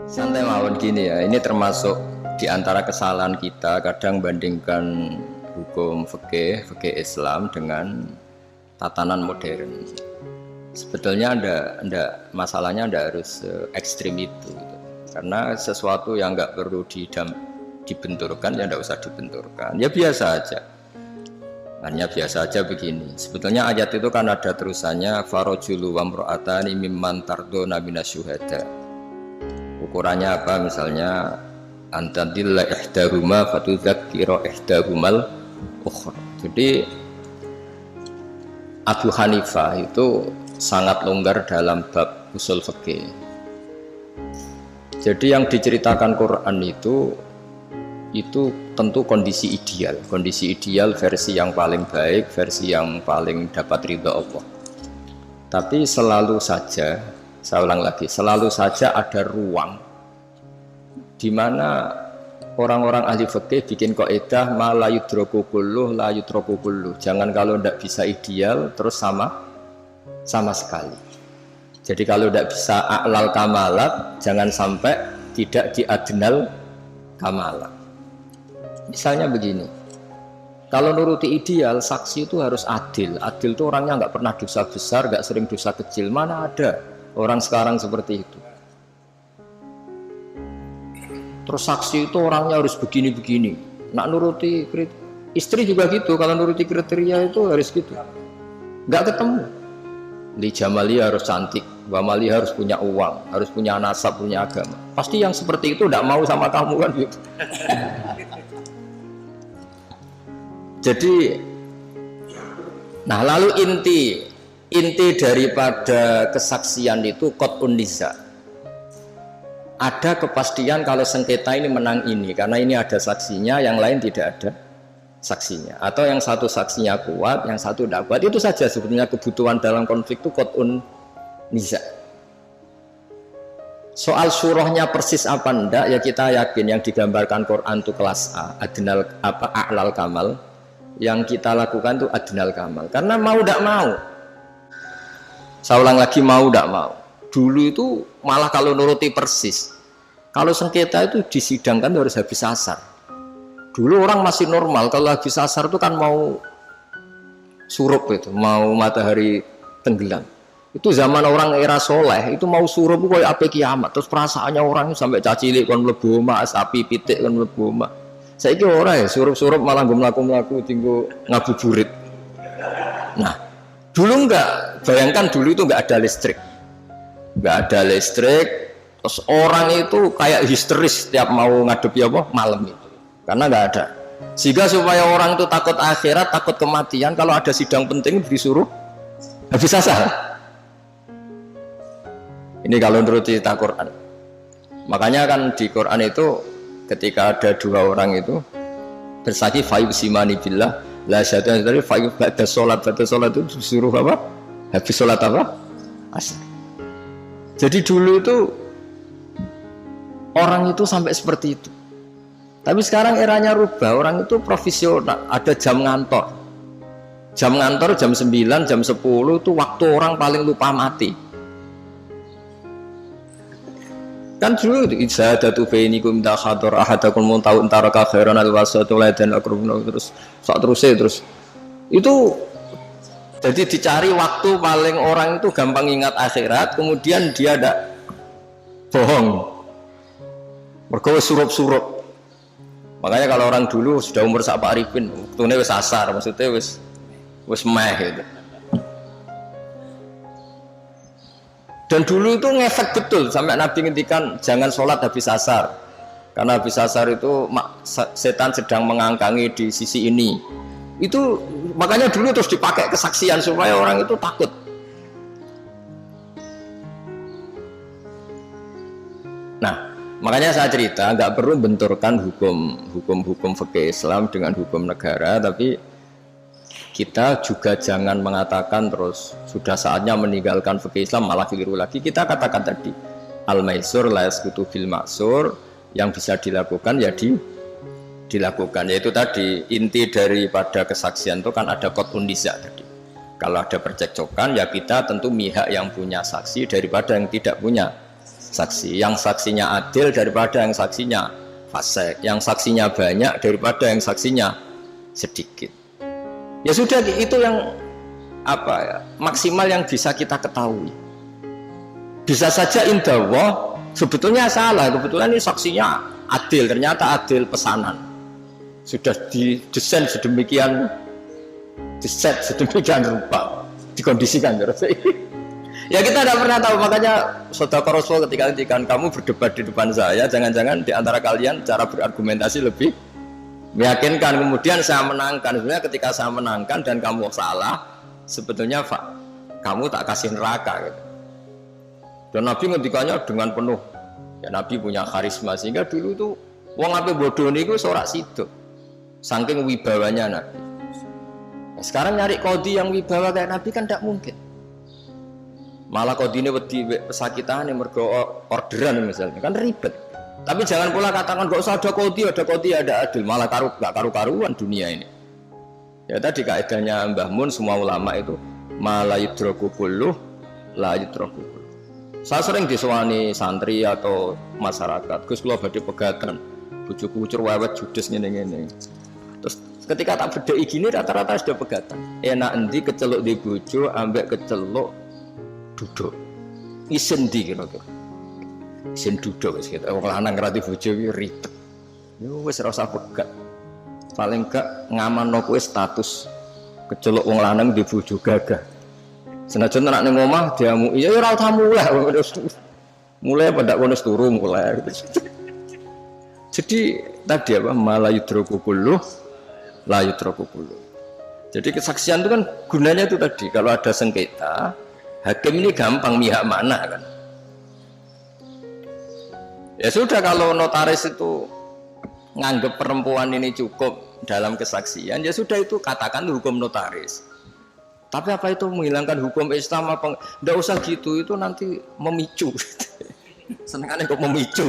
Santai mawon gini ya, ini termasuk di antara kesalahan kita kadang bandingkan hukum fikih Islam dengan tatanan modern. Sebetulnya masalahnya anda harus ekstrim itu gitu. Karena sesuatu yang nggak perlu dibenturkan ya nggak usah dibenturkan, ya biasa aja. Hanya biasa aja begini. Sebetulnya ayat itu kan ada terusannya farojulu wamro'atani mimman tardona minasyuhada. Ukurannya apa? Misalnya antadilla ihdahuma fatudzakkira ihdahumal ukhra. Jadi Abu Hanifah itu sangat longgar dalam bab usul fikih. Jadi yang diceritakan Quran itu tentu kondisi ideal versi yang paling baik, versi yang paling dapat ridha Allah. Tapi selalu saja, saya ulang lagi, selalu saja ada ruang di mana orang-orang ahli fikih bikin kaidah ma la yudraku kulluh la yudraku kulluh. Jangan kalau tidak bisa ideal terus sama sekali. Jadi kalau tidak bisa a'lal kamalat, jangan sampai tidak di adnal kamalat. Misalnya begini, kalau nuruti ideal, saksi itu harus adil. Adil itu orangnya nggak pernah dosa besar, nggak sering dosa kecil. Mana ada orang sekarang seperti itu? Terus saksi itu orangnya harus begini-begini. Nak nuruti istri juga gitu, kalau nuruti kriteria itu harus gitu. Nggak ketemu. Li Jamali harus cantik, Wamali harus punya uang, harus punya nasab, punya agama. Pasti yang seperti itu nggak mau sama kamu kan gitu. Jadi, nah lalu inti daripada kesaksian itu qat'un niza. Ada kepastian kalau sengketa ini menang ini, karena ini ada saksinya, yang lain tidak ada saksinya. Atau yang satu saksinya kuat, yang satu tidak kuat. Itu saja sebetulnya kebutuhan dalam konflik itu qat'un niza. Soal surahnya persis apa enggak, ya kita yakin yang digambarkan Quran itu kelas A, a'lal kamal. Yang kita lakukan itu adnal kamal, karena mau tidak mau. Saya ulang lagi, mau tidak mau. Dulu itu malah kalau nuruti persis, kalau sengketa itu disidangkan harus habis asar. Dulu orang masih normal, kalau habis asar itu kan mau surup, itu mau matahari tenggelam. Itu zaman orang era soleh, itu mau surup itu kayak apa kiamat. Terus perasaannya orang sampai cacilik kan mlebu omah, sapi pitik kan mlebu omah. Saya kira orang ya surup-surup malah gue melaku tinggu ngabuburit. Nah, dulu enggak, bayangkan dulu itu enggak ada listrik, terus orang itu kayak histeris setiap mau ngadepi apa malam itu, karena enggak ada. Sehingga supaya orang itu takut akhirat, takut kematian, kalau ada sidang penting disuruh habis asar. Ini kalau menurut cerita Quran. Makanya kan di Quran itu ketika ada dua orang itu bersaksi fayub simani billah la syaitan dari fayub ba'da sholat itu disuruh apa? Habis sholat apa? Asar. Jadi dulu itu orang itu sampai seperti itu. Tapi sekarang eranya rubah, orang itu profesional, ada jam ngantor. Jam 9, jam 10 itu waktu orang paling lupa mati. Kan dulu izzadatu bainikum ta khadar ahadakum muntau taraka khairan alwasatu dan akrubun terus terus itu jadi dicari waktu paling orang itu gampang ingat akhirat, kemudian dia ada bohong mergo surup-surup. Makanya kalau orang dulu sudah umur sak Pak Arifin waktune wis asar, maksudnya wis meh gitu. Dan dulu itu ngefek betul sampai Nabi ngendikan jangan sholat habis asar, karena habis asar itu setan sedang mengangkangi di sisi ini. Itu makanya dulu terus dipakai kesaksian supaya orang itu takut. Nah, makanya saya cerita nggak perlu benturkan hukum fikih Islam dengan hukum negara, tapi kita juga jangan mengatakan terus sudah saatnya meninggalkan fikih Islam malah keliru lagi. Kita katakan tadi al-maisur la yasqutu bil ma'sur, yang bisa dilakukan ya dilakukan, yaitu tadi inti daripada kesaksian itu kan ada qat'un niza tadi. Kalau ada percekcokan ya kita tentu mihak yang punya saksi daripada yang tidak punya saksi. Yang saksinya adil daripada yang saksinya fasik, yang saksinya banyak daripada yang saksinya sedikit. Ya sudah, itu yang apa ya, maksimal yang bisa kita ketahui. Bisa saja indallah sebetulnya salah, kebetulan ini saksinya adil, ternyata adil pesanan. Sudah didesain sedemikian, diset sedemikian rupa, dikondisikan terus. Ya kita tidak pernah tahu, makanya Saudara Rasul ketika kamu berdebat di depan saya, jangan-jangan di antara kalian cara berargumentasi lebih meyakinkan, kemudian saya menangkan. Sebenarnya ketika saya menangkan dan kamu salah, sebetulnya kamu tak kasih neraka gitu. Dan Nabi ngendikanya dengan penuh, ya Nabi punya karisma, sehingga dulu tuh wong ape bodoh niku sorak sido, saking wibawanya Nabi. Nah, sekarang nyari kodi yang wibawa kayak Nabi kan tidak mungkin. Malah kodine wedi pesakitan yang mergo orderan misalnya, kan ribet. Tapi jangan pula katakan gak usah ada kodi, ada adil, malah gak karu-karuan dunia ini. Ya tadi kaidahnya Mbah Mun, semua ulama itu malah yudroku kulluh la yudroku kulluh. Saya sering disewani santri atau masyarakat, Gus kula badhe pegatan, bojoku ucur wewet judes ngene-ngene. Terus ketika tak bedheki gini rata-rata sudah pegatan. Enak endi keceluk di bojo ambek keceluk duduk. Isen ndi kira-kira. Isen duduk wis kita wong lanang ngrati bojo iki ribet. Yo wis ora usah pegat. Paling gak ngamanno kowe status keceluk wong lanang di bojo gagah. Senajan anak ning omah diamuki ya ora usah mulai pada kono turu mulai. Jadi tadi apa malayudroku kulluh la yudroku kulluh. Jadi kesaksian itu kan gunanya itu tadi, kalau ada sengketa hakim ini gampang mihak mana kan. Ya sudah, kalau notaris itu nganggep perempuan ini cukup dalam kesaksian, ya sudah itu katakan hukum notaris. Tapi apa itu menghilangkan hukum Islam apa? Nggak usah gitu, itu nanti memicu. Senengannya kok memicu.